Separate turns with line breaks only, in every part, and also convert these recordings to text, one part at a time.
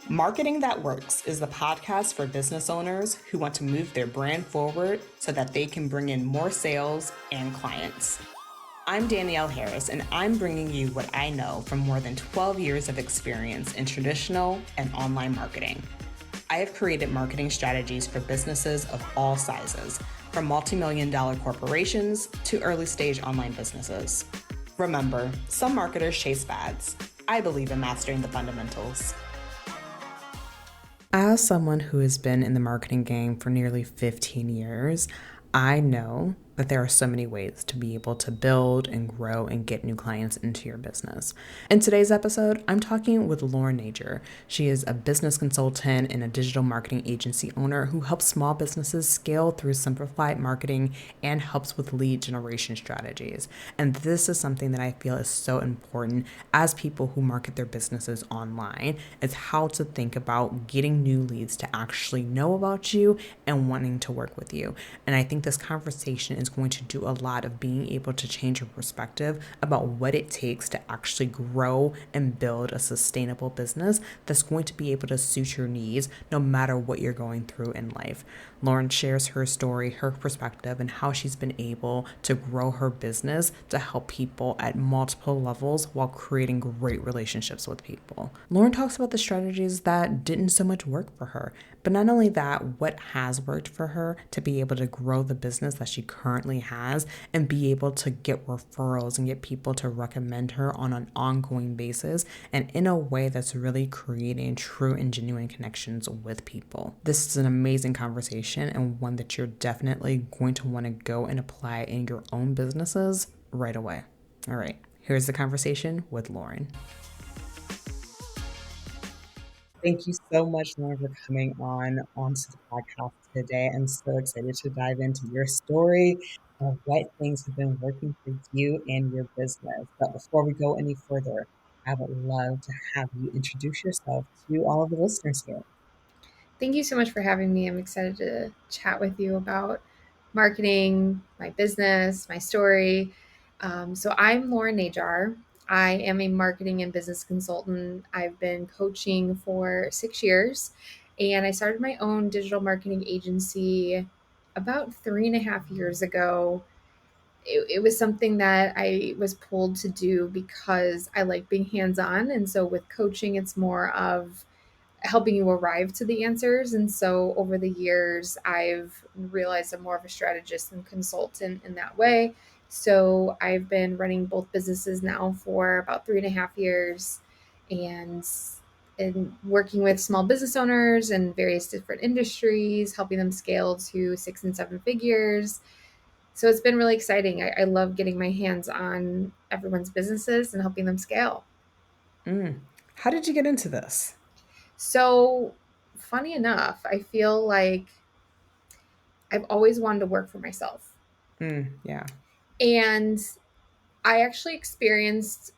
Marketing That Works is the podcast for business owners who want to move their brand forward so that they can bring in more sales and clients. I'm Danielle Harris, and I'm bringing you what I know from more than 12 years of experience in traditional and online marketing. I have created marketing strategies for businesses of all sizes, from multi-million-dollar corporations to early-stage online businesses. Remember, some marketers chase fads. I believe in mastering the fundamentals. As someone who has been in the marketing game for nearly 15 years, I know that there are so many ways to be able to build and grow and get new clients into your business. In today's episode, I'm talking with Lauren Najar. She is a business consultant and a digital marketing agency owner who helps small businesses scale through simplified marketing and helps with lead generation strategies. And this is something that I feel is so important as people who market their businesses online, is how to think about getting new leads to actually know about you and wanting to work with you. And I think this conversation is going to do a lot of being able to change your perspective about what it takes to actually grow and build a sustainable business that's going to be able to suit your needs no matter what you're going through in life. Lauren shares her story, her perspective, and how she's been able to grow her business to help people at multiple levels while creating great relationships with people. Lauren talks about the strategies that didn't so much work for her, but not only that, what has worked for her to be able to grow the business that she currently has and be able to get referrals and get people to recommend her on an ongoing basis and in a way that's really creating true and genuine connections with people. This is an amazing conversation and one that you're definitely going to want to go and apply in your own businesses right away. All right, here's the conversation with Lauren. Thank you so much, Lauren, for coming onto the podcast today. I'm so excited to dive into your story of what things have been working for you and your business. But before we go any further, I would love to have you introduce yourself to all of the listeners here.
Thank you so much for having me. I'm excited to chat with you about marketing, my business, my story. So, I'm Lauren Najar. I am a marketing and business consultant. I've been coaching for 6 years, and I started my own digital marketing agency about 3.5 years ago. It was something that I was pulled to do because I like being hands on. And so, with coaching, it's more of helping you arrive to the answers. And so over the years, I've realized I'm more of a strategist and consultant in that way. So I've been running both businesses now for about 3.5 years and working with small business owners in various different industries, helping them scale to 6 and 7 figures. So it's been really exciting. I love getting my hands on everyone's businesses and helping them scale.
How did you get into this?
So, funny enough, I feel like I've always wanted to work for myself.
Yeah.
And I actually experienced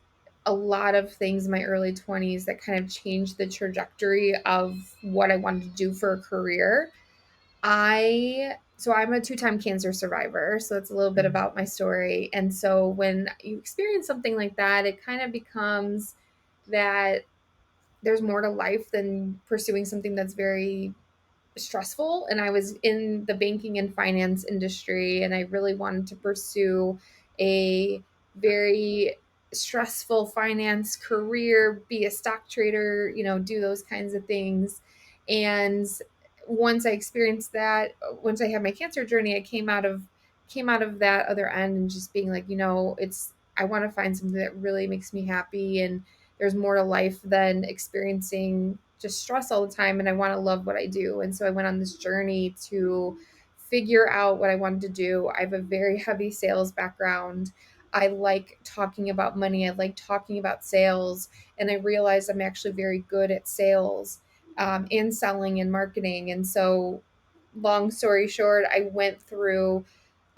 a lot of things in my early 20s that kind of changed the trajectory of what I wanted to do for a career. I'm a two-time cancer survivor, so it's a little bit
Mm,
about my story. And so when you experience something like that, it kind of becomes that there's more to life than pursuing something that's very stressful. And I was in the banking and finance industry, and I really wanted to pursue a very stressful finance career, be a stock trader, do those kinds of things. And once I experienced that, once I had my cancer journey, I came out of that other end and just being like, it's I want to find something that really makes me happy, and there's more to life than experiencing just stress all the time, and I want to love what I do. And so I went on this journey to figure out what I wanted to do. I have a very heavy sales background. I like talking about money. I like talking about sales. And I realized I'm actually very good at sales and selling and marketing. And so, long story short, I went through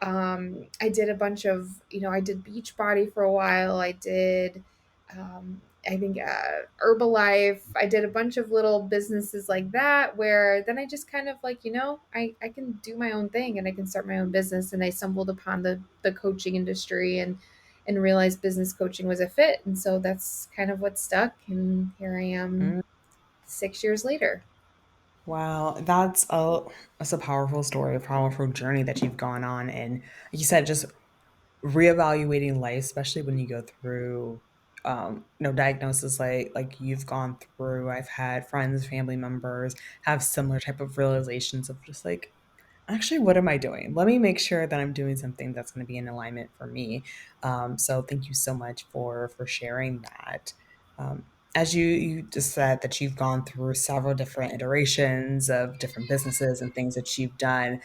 I did a bunch of, I did Beachbody for a while. I did, I think, Herbalife. I did a bunch of little businesses like that where then I just kind of like, I can do my own thing and I can start my own business. And I stumbled upon the coaching industry and realized business coaching was a fit. And so that's kind of what stuck. And here I am
mm.
6 years later.
Wow, that's a powerful story, a powerful journey that you've gone on, and like you said, just reevaluating life, especially when you go through, diagnosis like you've gone through. I've had friends, family members have similar type of realizations of just like, actually, what am I doing? Let me make sure that I'm doing something that's going to be in alignment for me. So thank you so much for sharing that. As you just said that you've gone through several different iterations of different businesses and things that you've done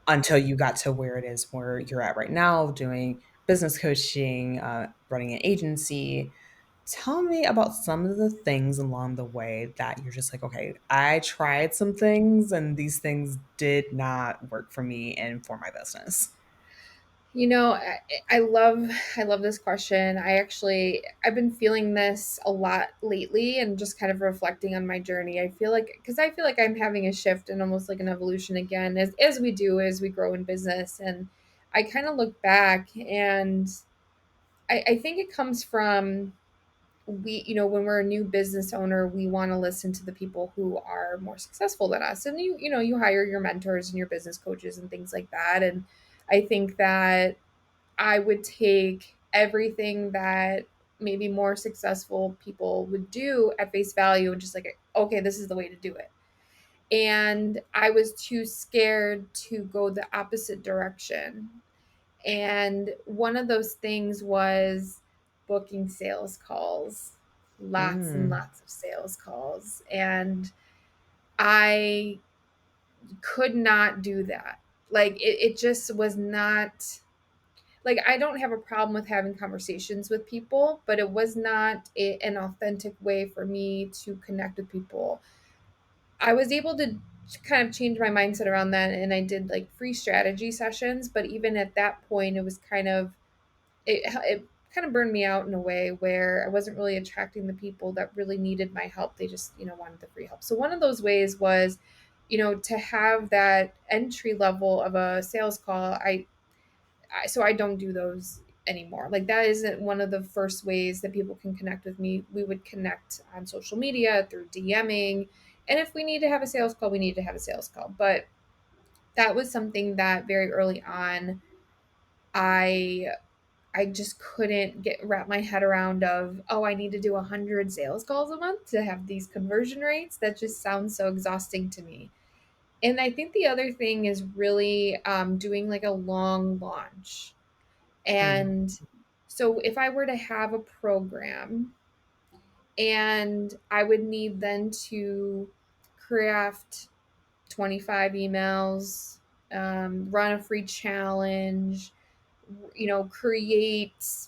until you got to where it is where you're at right now, doing business coaching, running an agency. Tell me about some of the things along the way that you're just like, okay, I tried some things and these things did not work for me and for my business.
You know, I love this question. I've been feeling this a lot lately and just kind of reflecting on my journey. I feel like I'm having a shift and almost like an evolution again as we do as we grow in business. And I kind of look back and I think it comes from when we're a new business owner, we want to listen to the people who are more successful than us. And you hire your mentors and your business coaches and things like that. And I think that I would take everything that maybe more successful people would do at face value and just like, okay, this is the way to do it. And I was too scared to go the opposite direction. And one of those things was booking sales calls, lots and
Mm,
lots of sales calls. And I could not do that. Like it just was not like I don't have a problem with having conversations with people, but it was not an authentic way for me to connect with people. I was able to kind of change my mindset around that, and I did like free strategy sessions, but even at that point it was it kind of burned me out in a way where I wasn't really attracting the people that really needed my help. They just, wanted the free help. So one of those ways was, to have that entry level of a sales call. So I don't do those anymore. Like that isn't one of the first ways that people can connect with me. We would connect on social media through DMing. And if we need to have a sales call, we need to have a sales call. But that was something that very early on I I just couldn't get wrap my head around of, oh, I need to do 100 sales calls a month to have these conversion rates. That just sounds so exhausting to me. And I think the other thing is really doing like a long launch.
mm,
And so if I were to have a program and I would need then to craft 25 emails, run a free challenge, create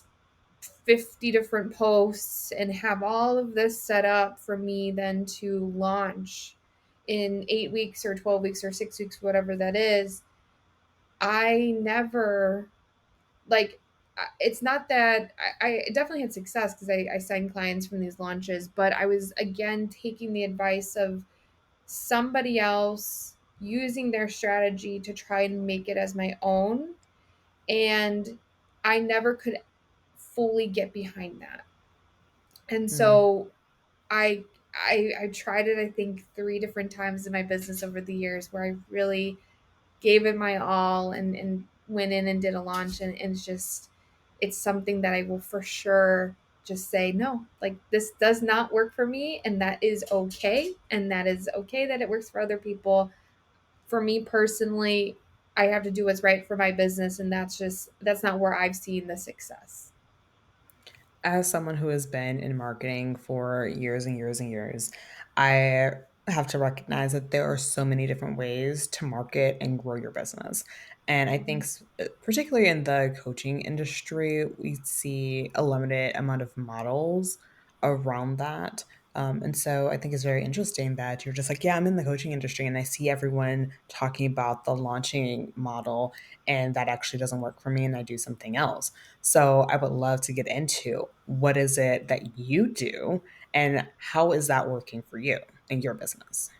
50 different posts and have all of this set up for me then to launch in 8 weeks or 12 weeks or 6 weeks, whatever that is. I never like it's not that I definitely had success because I signed clients from these launches, but I was again taking the advice of somebody else using their strategy to try and make it as my own. And I never could fully get behind that. And
mm.
so I I tried it I think 3 different times in my business over the years where I really gave it my all and went in and did a launch and it's something that I will for sure just say no, like this does not work for me, and that is okay, and that is okay that it works for other people. For me personally, I have to do what's right for my business, and that's not where I've seen the success.
As someone who has been in marketing for years and years and years, I have to recognize that there are so many different ways to market and grow your business. And I think, particularly in the coaching industry, we see a limited amount of models around that. And so I think it's very interesting that you're just like, yeah, I'm in the coaching industry and I see everyone talking about the launching model, and that actually doesn't work for me, and I do something else. So I would love to get into what is it that you do and how is that working for you in your business?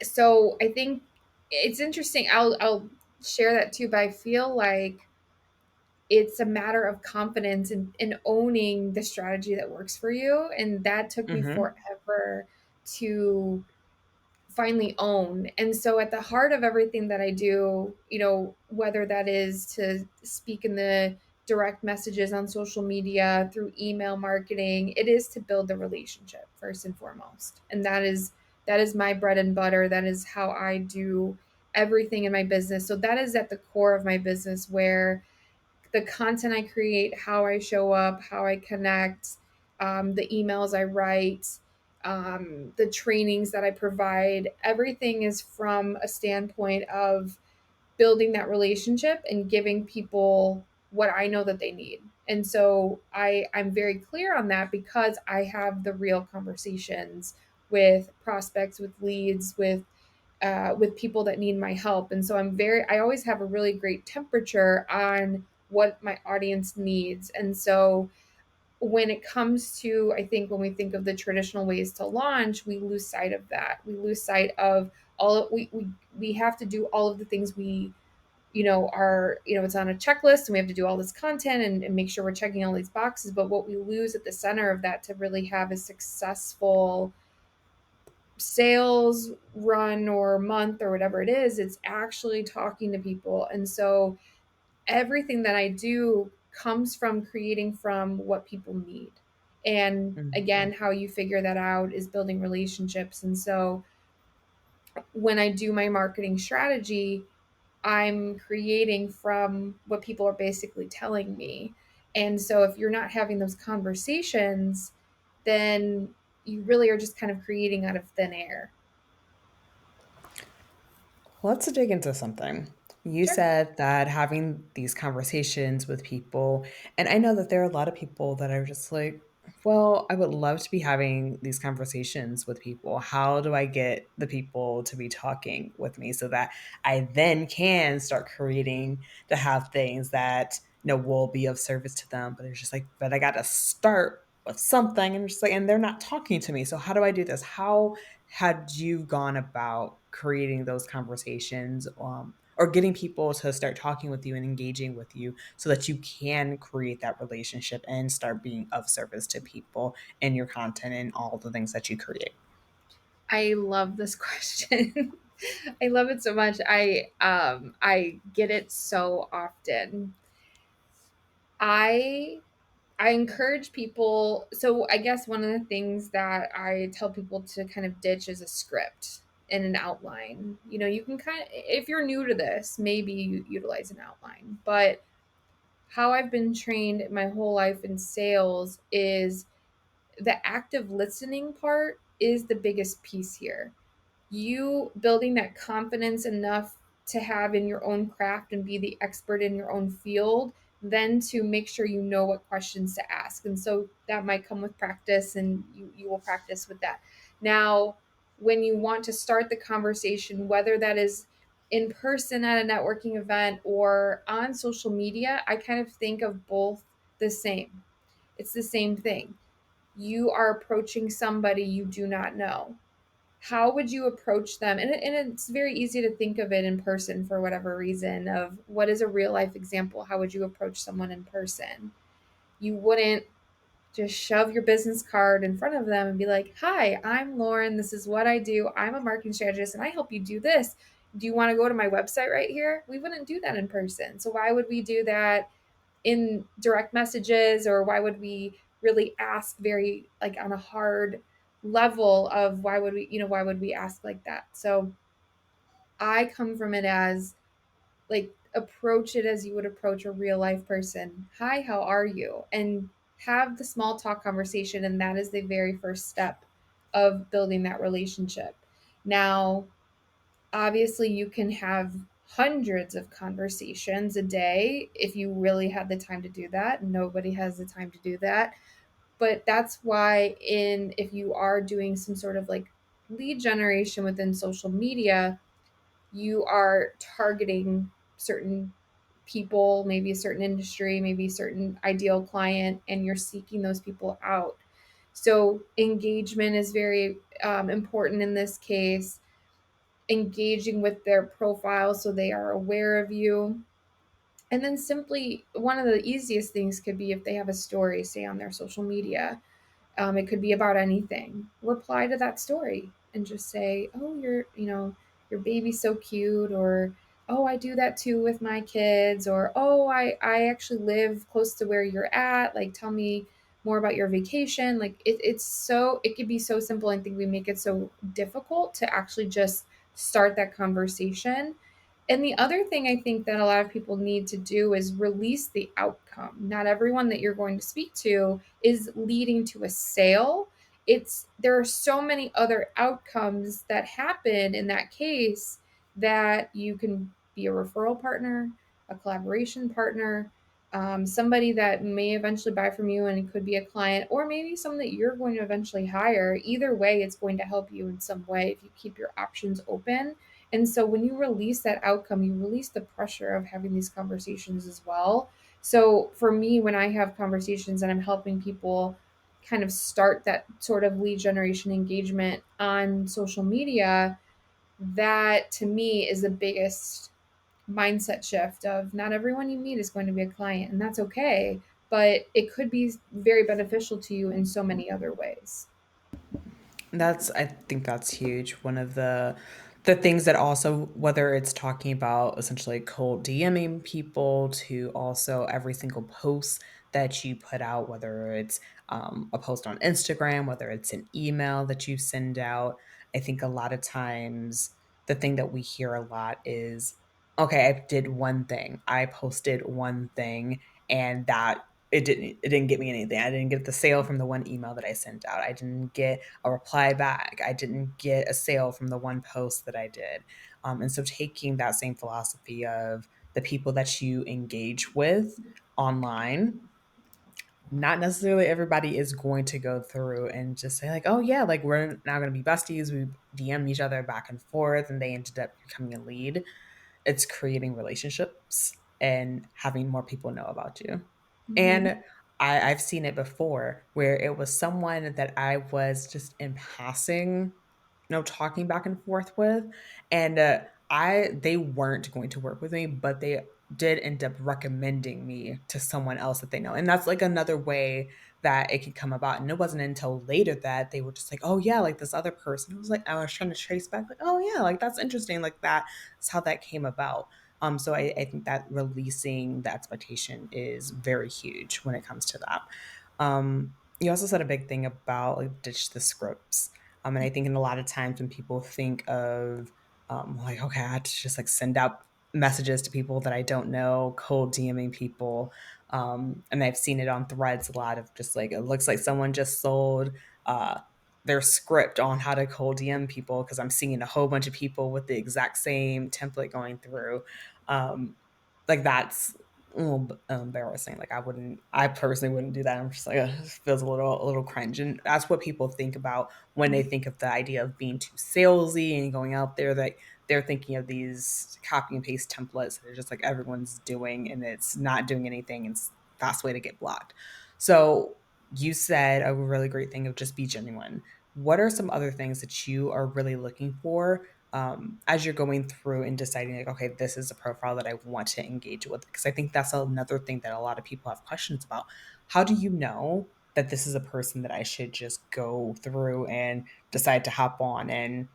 So I think it's interesting. I'll share that too, but I feel like it's a matter of confidence in owning the strategy that works for you. And that took me
Mm-hmm.
forever to finally own. And so at the heart of everything that I do, whether that is to speak in the direct messages on social media, through email marketing, it is to build the relationship first and foremost. And that is my bread and butter. That is how I do everything in my business. So that is at the core of my business, where the content I create, how I show up, how I connect, the emails I write, the trainings that I provide, everything is from a standpoint of building that relationship and giving people what I know that they need. And so I'm very clear on that, because I have the real conversations with prospects, with leads, with people that need my help. And so I always have a really great temperature on what my audience needs. And so when it comes to, I think when we think of the traditional ways to launch, we lose sight of that. We lose sight of all of, we have to do all of the things we, it's on a checklist, and we have to do all this content and make sure we're checking all these boxes. But what we lose at the center of that to really have a successful sales run or month or whatever it is, it's actually talking to people. And so everything that I do comes from creating from what people need. And
Mhm.
again, how you figure that out is building relationships. And so when I do my marketing strategy, I'm creating from what people are basically telling me. And so if you're not having those conversations, then you really are just kind of creating out of thin air.
Let's dig into something. You
Sure.
said that having these conversations with people, and I know that there are a lot of people that are just like, well, I would love to be having these conversations with people. How do I get the people to be talking with me so that I then can start creating to have things that, will be of service to them? But it's just like, but I got to start with something, and just like, and they're not talking to me. So how do I do this? How had you gone about creating those conversations, or getting people to start talking with you and engaging with you so that you can create that relationship and start being of service to people in your content and all the things that you create?
I love this question. I love it so much. I get it so often. I I encourage people. So I guess one of the things that I tell people to kind of ditch is a script and an outline. You can kind of, if you're new to this, maybe you utilize an outline. But how I've been trained my whole life in sales is the active listening part is the biggest piece here. You building that confidence enough to have in your own craft and be the expert in your own field, then to make sure you know what questions to ask. And so that might come with practice, and you will practice with that. Now, when you want to start the conversation, whether that is in person at a networking event or on social media, I kind of think of both the same. It's the same thing. You are approaching somebody you do not know. How would you approach them? And it's very easy to think of it in person for whatever reason, of what is a real life example. How would you approach someone in person? You wouldn't just shove your business card in front of them and be like, "Hi, I'm Lauren. This is what I do. I'm a marketing strategist and I help you do this. Do you want to go to my website right here?" We wouldn't do that in person. So why would we do that in direct messages? Or why would we really ask very, like, on a hard level of why would we ask like that? So I come from it as, like, approach it as you would approach a real life person. Hi, how are you? And have the small talk conversation, and that is the very first step of building that relationship. Now, obviously, you can have hundreds of conversations a day if you really had the time to do that. Nobody has the time to do that. But that's why, if you are doing some sort of like lead generation within social media, you are targeting certain people, maybe a certain industry, maybe a certain ideal client, and you're seeking those people out. So engagement is very important in this case. Engaging with their profile so they are aware of you. And then simply, one of the easiest things could be if they have a story, say, on their social media. It could be about anything. Reply to that story and just say, "Oh, your baby's so cute," or "Oh, I do that too with my kids," or "Oh, I actually live close to where you're at. Like, tell me more about your vacation." Like, it could be so simple. I think we make it so difficult to actually just start that conversation. And the other thing I think that a lot of people need to do is release the outcome. Not everyone that you're going to speak to is leading to a sale. There are so many other outcomes that happen in that case that you can be a referral partner, a collaboration partner, somebody that may eventually buy from you and it could be a client, or maybe someone that you're going to eventually hire. Either way, it's going to help you in some way if you keep your options open. And so when you release that outcome, you release the pressure of having these conversations as well. So for me, when I have conversations and I'm helping people kind of start that sort of lead generation engagement on social media, that to me is the biggest mindset shift of not everyone you meet is going to be a client, and that's okay, but it could be very beneficial to you in so many other ways.
I think that's huge. One of the things that also, whether it's talking about essentially cold DMing people to also every single post that you put out, whether it's a post on Instagram, whether it's an email that you send out, I think a lot of times the thing that we hear a lot is, okay, I did one thing, I posted one thing, and that it didn't get me anything. I didn't get the sale from the one email that I sent out. I didn't get a reply back. I didn't get a sale from the one post that I did. And so taking that same philosophy of the people that you engage with online, not necessarily everybody is going to go through and just say like, oh yeah, like we're now going to be besties. We DM each other back and forth, and they ended up becoming a lead. It's creating relationships and having more people know about you.
Mhm.
And I've seen it before where it was someone that I was just in passing, talking back and forth with, and they weren't going to work with me, but they did end up recommending me to someone else that they know, and that's like another way that it could come about. And it wasn't until later that they were just like, "Oh yeah, like this other person." I was trying to trace back, like, "Oh yeah, like that's interesting, like that's how that came about." So I think that releasing the expectation is very huge when it comes to that. You also said a big thing about like ditch the scripts. And I think in a lot of times when people think of like, okay, I have to just like send out messages to people that I don't know, cold DMing people. And I've seen it on threads a lot of just like, it looks like someone just sold uh, their script on how to cold DM people because I'm seeing a whole bunch of people with the exact same template going through. Um, like that's a little embarrassing. Like I personally wouldn't do that. I'm just like, it feels a little cringe. And that's what people think about when they think of the idea of being too salesy and going out there. That they're thinking of these copy and paste templates that are just like everyone's doing and it's not doing anything. And it's fast way to get blocked. So you said a really great thing of just be genuine. What are some other things that you are really looking for as you're going through and deciding like, okay, this is a profile that I want to engage with? Because I think that's another thing that a lot of people have questions about. How do you know that this is a person that I should just go through and decide to hop on and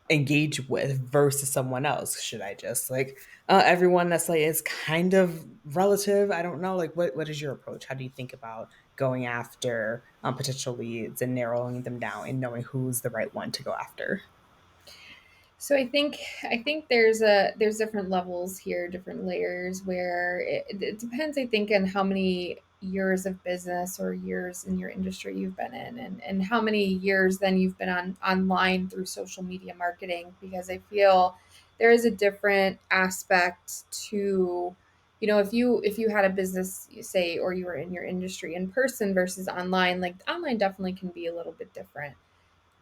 engage with versus someone else? Should I just like everyone that's like is kind of relative? I don't know. Like, what is your approach? How do you think about going after potential leads and narrowing them down and knowing who's the right one to go after?
So I think there's different levels here, different layers where it depends. I think on how many years of business or years in your industry you've been in, and how many years then you've been online through social media marketing. Because I feel there is a different aspect to, if you had a business, say, or you were in your industry in person versus online. Like online definitely can be a little bit different.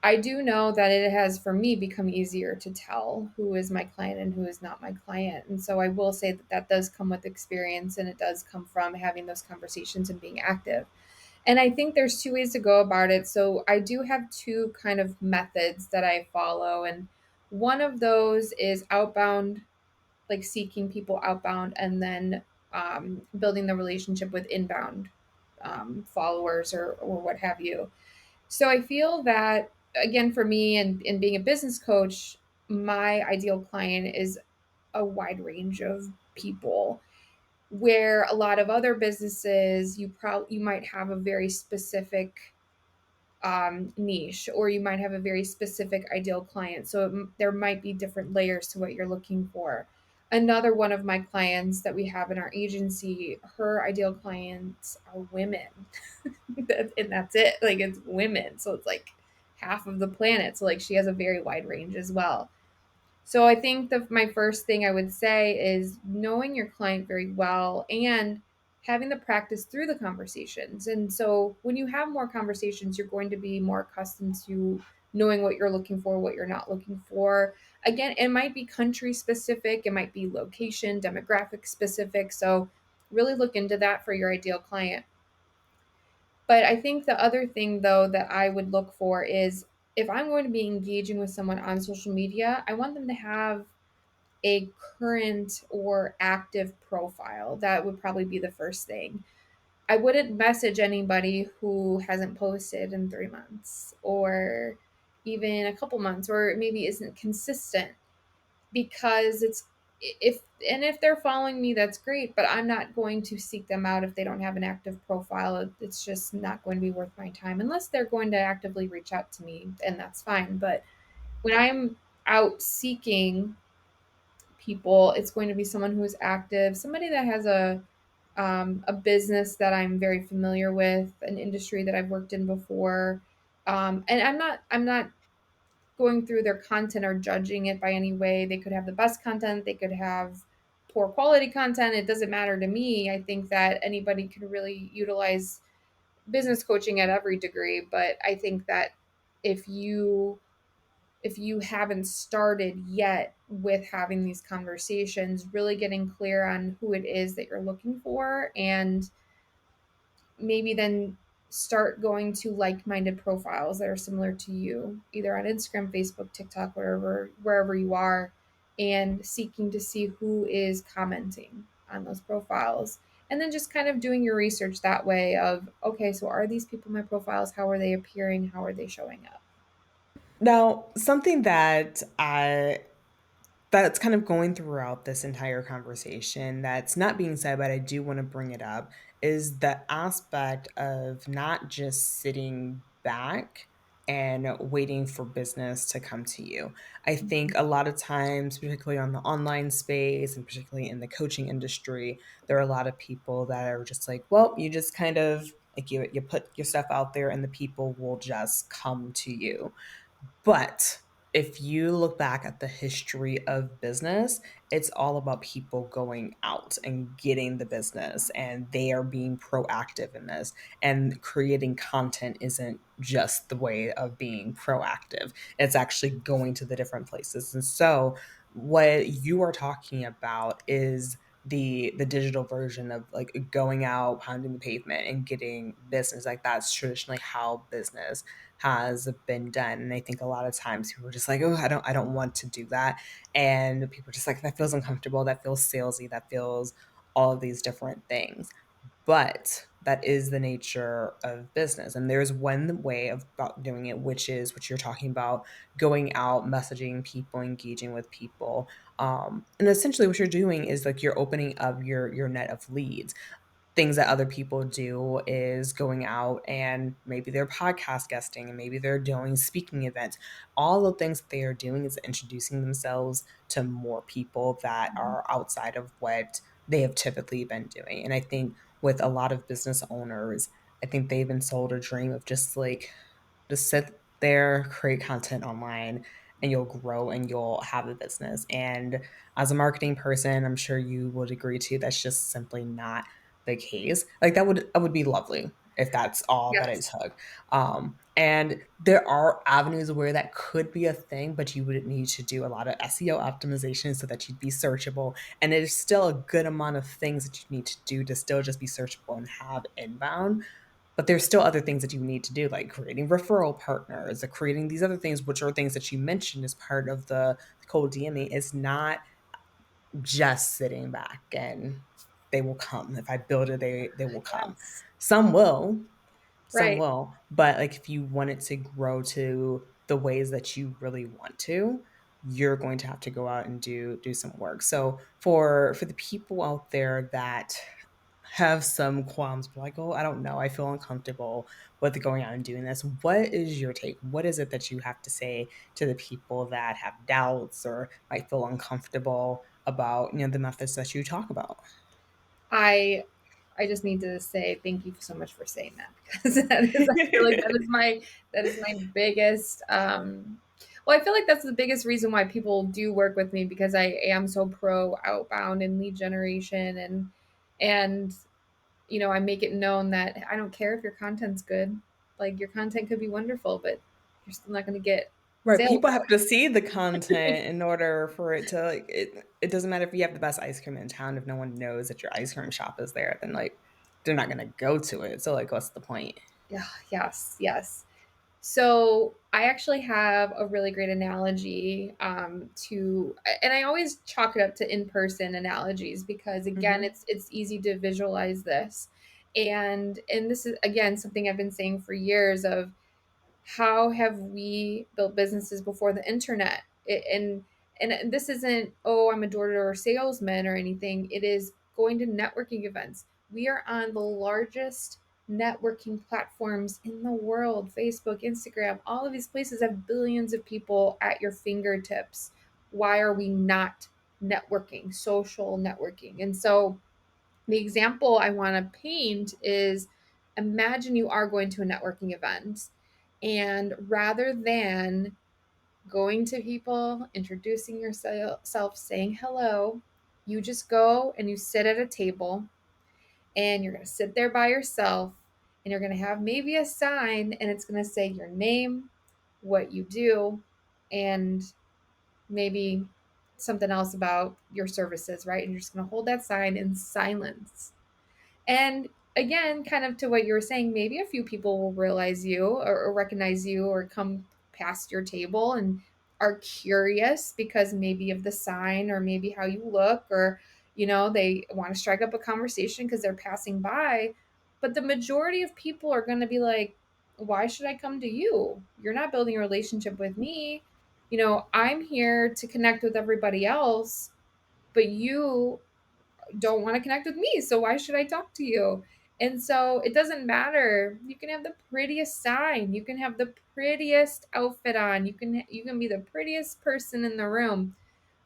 I do know that it has, for me, become easier to tell who is my client and who is not my client. And so I will say that that does come with experience, and it does come from having those conversations and being active. And I think there's two ways to go about it. So I do have two kind of methods that I follow. And one of those is outbound, like seeking people outbound, and then building the relationship with inbound followers or what have you. So I feel that, again, for me and being a business coach, my ideal client is a wide range of people, where a lot of other businesses, you might have a very specific niche, or you might have a very specific ideal client. So there might be different layers to what you're looking for. Another one of my clients that we have in our agency, her ideal clients are women. And that's it. Like, it's women. So it's like half of the planet. So, like, she has a very wide range as well. So I think my first thing I would say is knowing your client very well and having the practice through the conversations. And so when you have more conversations, you're going to be more accustomed to knowing what you're looking for, what you're not looking for. Again, it might be country specific, it might be location, demographic specific. So really look into that for your ideal client. But I think the other thing, though, that I would look for is, if I'm going to be engaging with someone on social media, I want them to have a current or active profile. That would probably be the first thing. I wouldn't message anybody who hasn't posted in 3 months, or even a couple months, or maybe isn't consistent, because if they're following me, that's great, but I'm not going to seek them out if they don't have an active profile. It's just not going to be worth my time unless they're going to actively reach out to me, and that's fine. But when I'm out seeking people, it's going to be someone who is active, somebody that has a business that I'm very familiar with, an industry that I've worked in before. And I'm not going through their content or judging it by any way. They could have the best content, they could have poor quality content. It doesn't matter to me. I think that anybody can really utilize business coaching at every degree, but I think that if you if you haven't started yet with having these conversations, really getting clear on who it is that you're looking for, and maybe then start going to like-minded profiles that are similar to you, either on Instagram, Facebook, TikTok, wherever you are, and seeking to see who is commenting on those profiles. And then just kind of doing your research that way of, okay, so are these people my profiles? How are they appearing? How are they showing up?
Now, something that I that's kind of going throughout this entire conversation that's not being said, but I do want to bring it up, is the aspect of not just sitting back and waiting for business to come to you. I think a lot of times, particularly on the online space and particularly in the coaching industry, there are a lot of people that are just like, well, you just kind of like you put your stuff out there and the people will just come to you. But if you look back at the history of business, it's all about people going out and getting the business, and they are being proactive in this. And creating content isn't just the way of being proactive, it's actually going to the different places. And so, what you are talking about is the digital version of like going out, pounding the pavement, and getting business. Like that's traditionally how business has been done. And I think a lot of times people are just like, oh, I don't want to do that. And people are just like, that feels uncomfortable, that feels salesy, that feels all of these different things. But that is the nature of business. And there's one way of about doing it, which is what you're talking about, going out, messaging people, engaging with people. And essentially what you're doing is like you're opening up your net of leads. Things that other people do is going out and maybe they're podcast guesting and maybe they're doing speaking events. All the things that they are doing is introducing themselves to more people that are outside of what they have typically been doing. And I think with a lot of business owners, I think they've been sold a dream of just sit there, create content online, and you'll grow and you'll have a business. And as a marketing person, I'm sure you would agree too, that's just simply not the case. Like that would be lovely if that's all that it
Yes.
took. And there are avenues where that could be a thing, but you would need to do a lot of SEO optimization so that you'd be searchable. And there's still a good amount of things that you need to do to still just be searchable and have inbound. But there's still other things that you need to do, like creating referral partners, or creating these other things, which are things that you mentioned as part of the cold DMing. Is not just sitting back and they will come. If I build it, they will come.
Yes.
Some will, some
Right.
will, but like if you want it to grow to the ways that you really want to, you're going to have to go out and do some work. So for the people out there that have some qualms, like, oh, I don't know, I feel uncomfortable with going out and doing this. What is your take? What is it that you have to say to the people that have doubts or might feel uncomfortable about, the methods that you talk about?
I I just need to say thank you so much for saying that, because that is, I feel like that is my biggest well, I feel like that's the biggest reason why people do work with me, because I am so pro outbound and lead generation, and I make it known that I don't care if your content's good. Like, your content could be wonderful, but you're still not going to get
Right,
sales.
people have to see the content in order for it to, like, it doesn't matter if you have the best ice cream in town, if no one knows that your ice cream shop is there, then, like, they're not gonna go to it, so, like, what's the point?
Yeah, yes, yes. So I actually have a really great analogy and I always chalk it up to in-person analogies, because again,
Mhm.
it's easy to visualize this, and this is again something I've been saying for years of how have we built businesses before the internet? And this isn't, oh, I'm a door-to-door salesman or anything. It is going to networking events. We are on the largest networking platforms in the world. Facebook, Instagram, all of these places have billions of people at your fingertips. Why are we not networking, social networking? And so the example I want to paint is, imagine you are going to a networking event, and rather than going to people, introducing yourself, saying hello, you just go and you sit at a table, and you're going to sit there by yourself, and you're going to have maybe a sign, and it's going to say your name, what you do, and maybe something else about your services, right? And you're just going to hold that sign in silence. And again, kind of to what you were saying, maybe a few people will realize you, or recognize you, or come past your table and are curious because maybe of the sign, or maybe how you look, or they want to strike up a conversation because they're passing by. But the majority of people are going to be like, why should I come to you? You're not building a relationship with me. I'm here to connect with everybody else, but you don't want to connect with me. So why should I talk to you? And so it doesn't matter. You can have the prettiest sign, you can have the prettiest outfit on, you can be the prettiest person in the room.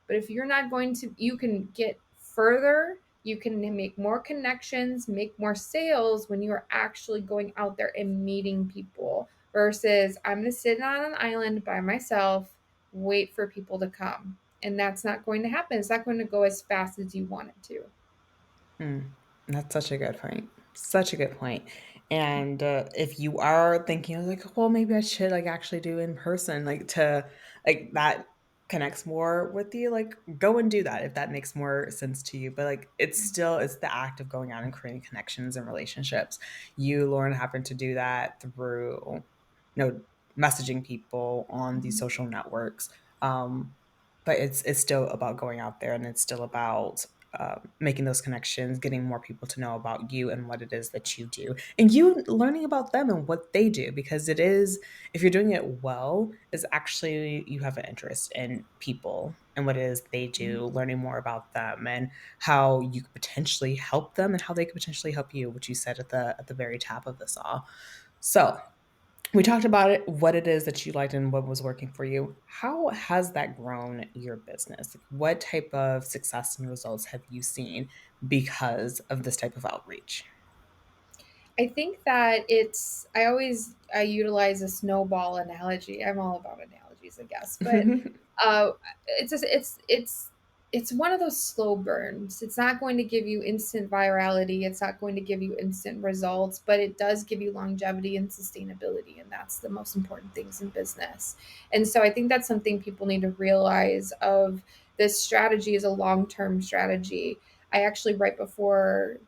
But if you're not going to, you can get further, you can make more connections, make more sales when you are actually going out there and meeting people, versus I'm going to sit on an island by myself, wait for people to come. And that's not going to happen. It's not going to go as fast as you want it to.
Mm, that's such a good point. Such a good point. And if you are thinking like, well, maybe I should like actually do in person, like to like that connects more with you, like go and do that if that makes more sense to you. But like it's the act of going out and creating connections and relationships. You, Lauren, happen to do that through, messaging people on these social networks. But it's still about going out there and it's still about making those connections, getting more people to know about you and what it is that you do, and you learning about them and what they do. Because it is, if you're doing it well, is actually you have an interest in people and what it is they do, learning more about them and how you could potentially help them and how they could potentially help you, which you said at the very top of this all. So we talked about it, what it is that you liked and what was working for you. How has that grown your business? Like, what type of success and results have you seen because of this type of outreach?
I think that I utilize a snowball analogy. I'm all about analogies, I guess, but uh, it's one of those slow burns. It's not going to give you instant virality. It's not going to give you instant results, but it does give you longevity and sustainability, and that's the most important things in business. And so I think that's something people need to realize. Of this strategy is a long term strategy. I actually, right before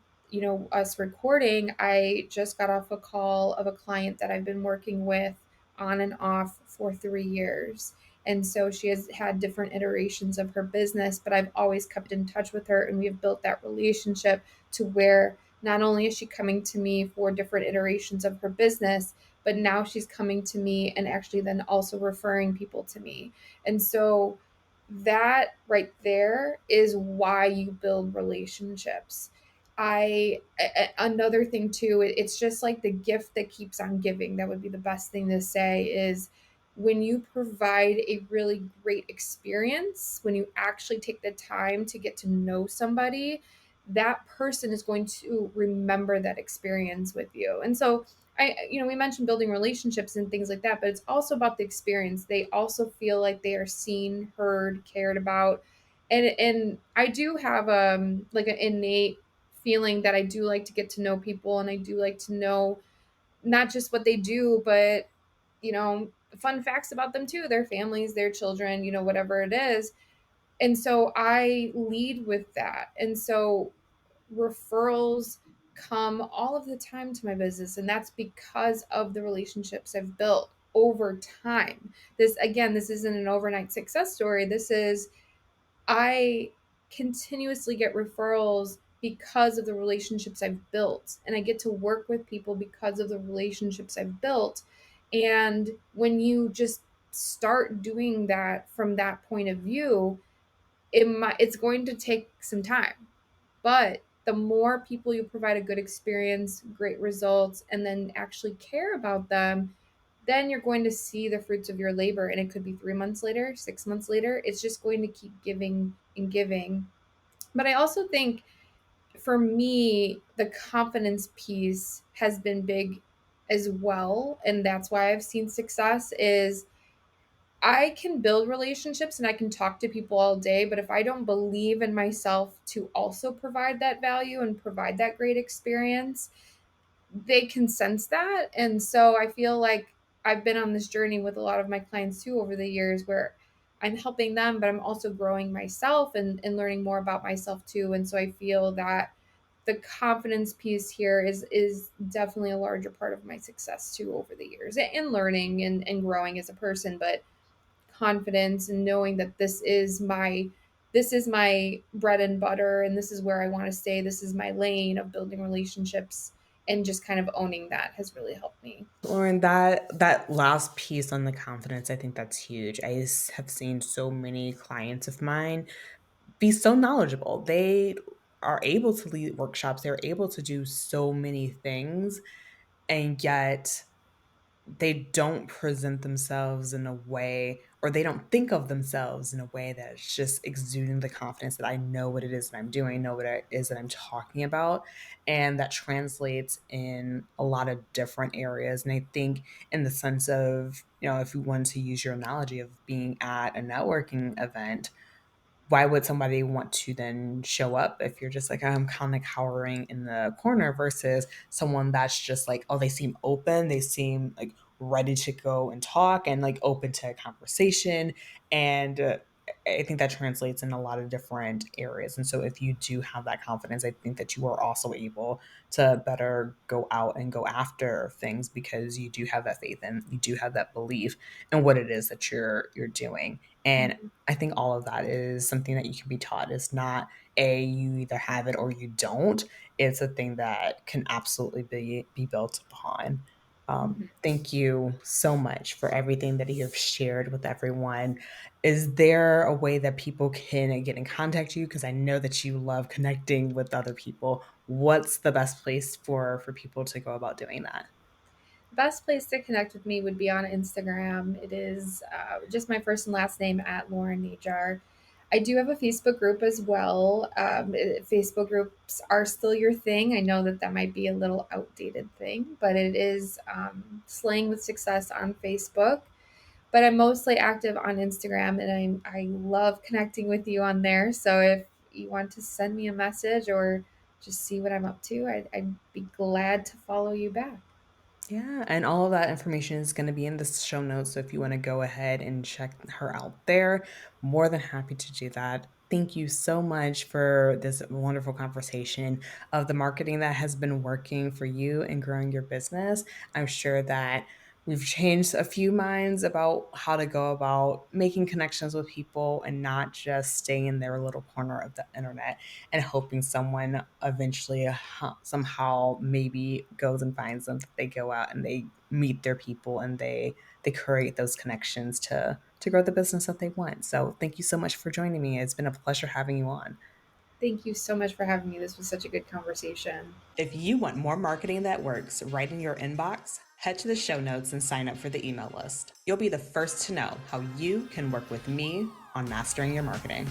us recording, I just got off a call of a client that I've been working with on and off for 3 years. And so she has had different iterations of her business, but I've always kept in touch with her and we have built that relationship to where not only is she coming to me for different iterations of her business, but now she's coming to me and actually then also referring people to me. And so that right there is why you build relationships. Another thing too, it's just like the gift that keeps on giving. That would be the best thing to say is when you provide a really great experience, when you actually take the time to get to know somebody, that person is going to remember that experience with you. And so we mentioned building relationships and things like that, but it's also about the experience. They also feel like they are seen, heard, cared about. And I do have like an innate feeling that I do like to get to know people and I do like to know not just what they do, but fun facts about them too, their families, their children, whatever it is. And so I lead with that. And so referrals come all of the time to my business, and that's because of the relationships I've built over time. This isn't an overnight success story. This is I continuously get referrals because of the relationships I've built, and I get to work with people because of the relationships I've built. And when you just start doing that from that point of view, it's going to take some time. But the more people you provide a good experience, great results, and then actually care about them, then you're going to see the fruits of your labor. And it could be 3 months later, 6 months later. It's just going to keep giving and giving. But I also think for me, the confidence piece has been big as well. And that's why I've seen success is I can build relationships and I can talk to people all day, but if I don't believe in myself to also provide that value and provide that great experience, they can sense that. And so I feel like I've been on this journey with a lot of my clients too over the years where I'm helping them, but I'm also growing myself and learning more about myself too. And so I feel that the confidence piece here is definitely a larger part of my success too over the years and learning and growing as a person. But confidence and knowing that this is my bread and butter and this is where I want to stay. This is my lane of building relationships and just kind of owning that has really helped me.
Lauren, that last piece on the confidence, I think that's huge. Have seen so many clients of mine be so knowledgeable. They are able to lead workshops, they're able to do so many things, and yet they don't present themselves in a way, or they don't think of themselves in a way that's just exuding the confidence that I know what it is that I'm doing, know what it is that I'm talking about. And that translates in a lot of different areas. And I think, in the sense of, if you want to use your analogy of being at a networking event, why would somebody want to then show up if you're just like, I'm kind of cowering in the corner, versus someone that's just like, oh, they seem open, they seem like ready to go and talk and like open to a conversation. And I think that translates in a lot of different areas. And so if you do have that confidence, I think that you are also able to better go out and go after things, because you do have that faith and you do have that belief in what it is that you're doing. And
Mhm.
I think all of that is something that you can be taught. It's not a you either have it or you don't. It's a thing that can absolutely be built upon.
Mhm.
Thank you so much for everything that you have shared with everyone. Is there a way that people can get in contact with you? Because I know that you love connecting with other people. What's the best place for people to go about doing that?
Best place to connect with me would be on Instagram. It is just my first and last name at Lauren Najar. I do have a Facebook group as well. Facebook groups are still your thing. I know that that might be a little outdated thing, but it is Slaying with Success on Facebook. But I'm mostly active on Instagram, and I love connecting with you on there. So if you want to send me a message or just see what I'm up to, I'd be glad to follow you back.
Yeah, and all of that information is going to be in the show notes. So if you want to go ahead and check her out there, more than happy to do that. Thank you so much for this wonderful conversation of the marketing that has been working for you and growing your business. I'm sure that We've changed a few minds about how to go about making connections with people and not just staying in their little corner of the internet and hoping someone eventually somehow maybe goes and finds them. They go out and they meet their people and they create those connections to grow the business that they want. So thank you so much for joining me. It's been a pleasure having you on.
Thank you so much for having me. This was such a good conversation.
If you want more marketing that works right in your inbox, head to the show notes and sign up for the email list. You'll be the first to know how you can work with me on mastering your marketing.